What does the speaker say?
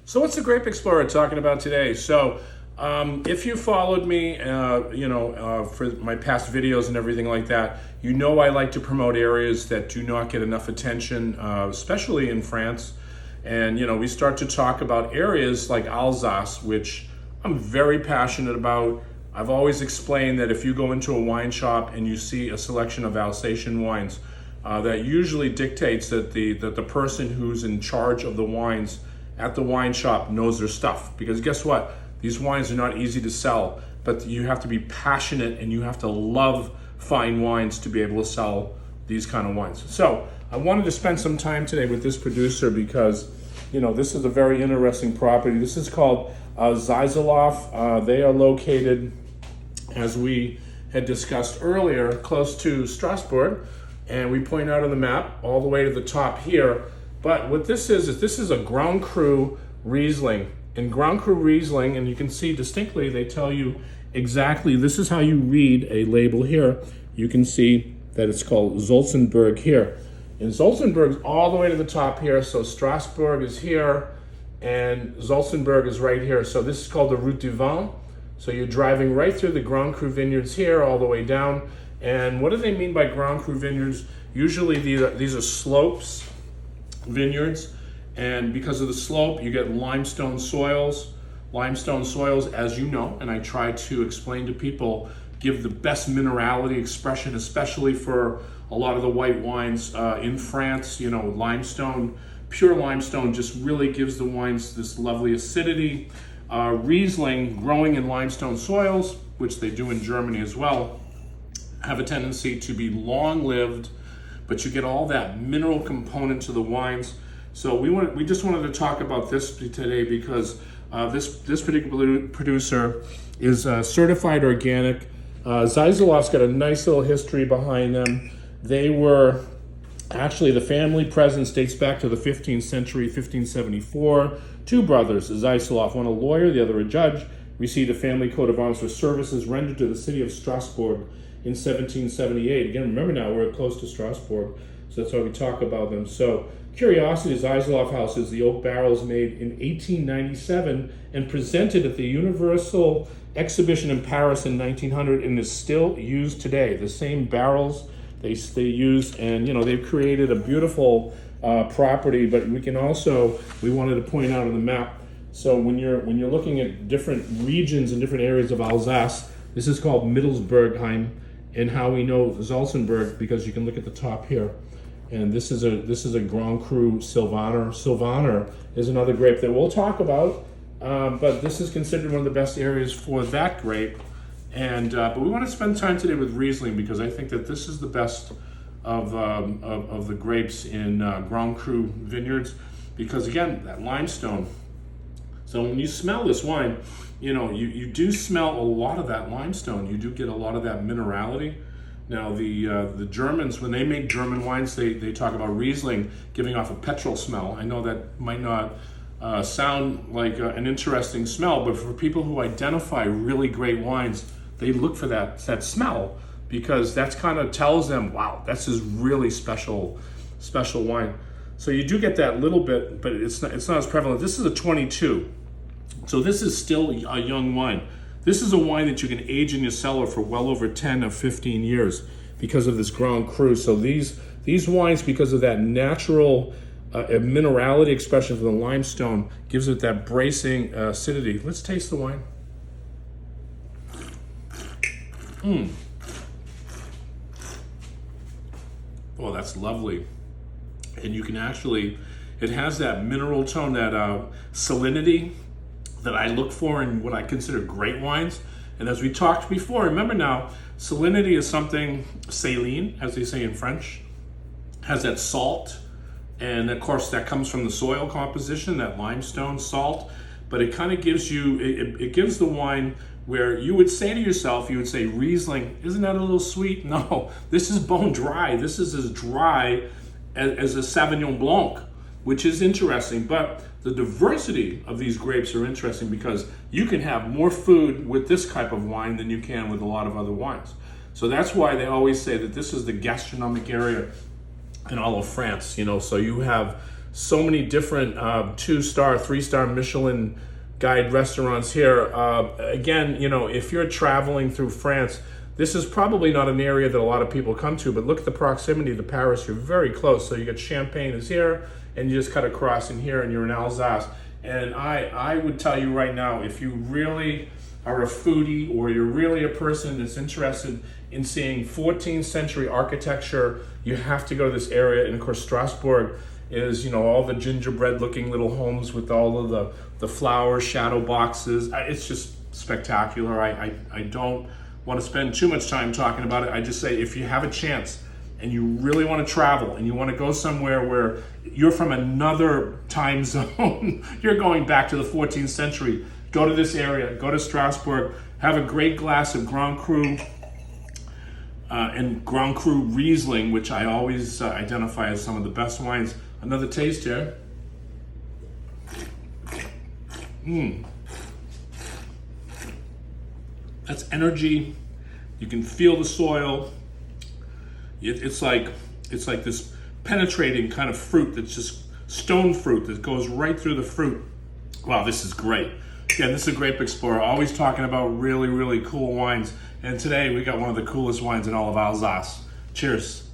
So what's the Grape Explorer talking about today? If you followed me, for my past videos and everything like that, you know I like to promote areas that do not get enough attention, especially in France. And, we start to talk about areas like Alsace, which I'm very passionate about. I've always explained that if you go into a wine shop and you see a selection of Alsatian wines, that usually dictates that the person who's in charge of the wines at the wine shop knows their stuff. Because guess what? These wines are not easy to sell, but you have to be passionate and you have to love fine wines to be able to sell these kind of wines. So I wanted to spend some time today with this producer because, this is a very interesting property. This is called Zeyssolff. They are located, as we had discussed earlier, close to Strasbourg. And we point out on the map all the way to the top here. But what this is a Grand Cru Riesling. In Grand Cru Riesling, and you can see distinctly, they tell you exactly, this is how you read a label here. You can see that it's called Zolzenberg here. And Zolzenberg is all the way to the top here. So Strasbourg is here and Zolzenberg is right here. So this is called the Route du Vin. So you're driving right through the Grand Cru vineyards here all the way down. And what do they mean by Grand Cru vineyards? Usually these are slopes vineyards, and because of the slope you get limestone soils. Limestone soils, as you know, and I try to explain to people, give the best minerality expression, especially for a lot of the white wines in France. Limestone, pure limestone just really gives the wines this lovely acidity. Riesling, growing in limestone soils, which they do in Germany as well, have a tendency to be long-lived, but you get all that mineral component to the wines. So we just wanted to talk about this today because this particular producer is certified organic. Zeyssolff's got a nice little history behind them. They were actually, the family presence dates back to the 15th century, 1574. Two brothers, Zeyssolff, one a lawyer, the other a judge, received a family coat of arms for services rendered to the city of Strasbourg in 1778. Again, remember now, we're close to Strasbourg, so that's why we talk about them. So, curiosity, Zeyssolff House is the oak barrels made in 1897 and presented at the Universal Exhibition in Paris in 1900 and is still used today. The same barrels they use, and they've created a beautiful property. But we wanted to point out on the map. So when you're looking at different regions and different areas of Alsace, this is called Mittelsbergheim. And how we know Zolzenberg, because you can look at the top here, and this is a Grand Cru Sylvaner. Sylvaner is another grape that we'll talk about, but this is considered one of the best areas for that grape. And but we want to spend time today with Riesling because I think that this is the best of the grapes in Grand Cru vineyards, because again, that limestone. So when you smell this wine, you do smell a lot of that limestone. You do get a lot of that minerality. Now the Germans, when they make German wines, they talk about Riesling giving off a petrol smell. I know that might not sound like an interesting smell, but for people who identify really great wines, they look for that smell, because that's kind of tells them, wow, this is really special wine. So you do get that little bit, but it's not as prevalent. This is a 22. So this is still a young wine. This is a wine that you can age in your cellar for well over 10 or 15 years because of this Grand Cru. So these wines, because of that natural minerality expression for the limestone, gives it that bracing acidity. Let's taste the wine. Oh, that's lovely. And you can actually, it has that mineral tone, that salinity that I look for in what I consider great wines. And as we talked before, remember now, salinity is something, saline, as they say in French, has that salt. And of course, that comes from the soil composition, that limestone salt. But it kind of gives you, it gives the wine where you would say to yourself, you would say, Riesling, isn't that a little sweet? No, this is bone dry. This is as dry as a Sauvignon Blanc, which is interesting. But the diversity of these grapes are interesting because you can have more food with this type of wine than you can with a lot of other wines. So that's why they always say that this is the gastronomic area in all of France. So you have so many different 2-star, 3-star Michelin guide restaurants here. Again, you know, if you're traveling through France, this is probably not an area that a lot of people come to, but look at the proximity to Paris. You're very close. So you got Champagne is here, and you just cut across in here, and you're in Alsace. And I would tell you right now, if you really are a foodie, or you're really a person that's interested in seeing 14th century architecture, you have to go to this area. And of course, Strasbourg is, you know, all the gingerbread looking little homes with all of the flower shadow boxes. It's just spectacular. I don't want to spend too much time talking about it. I just say, if you have a chance and you really want to travel and you want to go somewhere where you're from another time zone, you're going back to the 14th century, go to this area, go to Strasbourg, have a great glass of Grand Cru and Grand Cru Riesling, which I always identify as some of the best wines. Another taste here. That's energy. You can feel the soil. It's like this penetrating kind of fruit that's just stone fruit that goes right through the fruit. Wow, this is great. Again, this is a Grape Explorer, always talking about really, really cool wines. And today we got one of the coolest wines in all of Alsace. Cheers.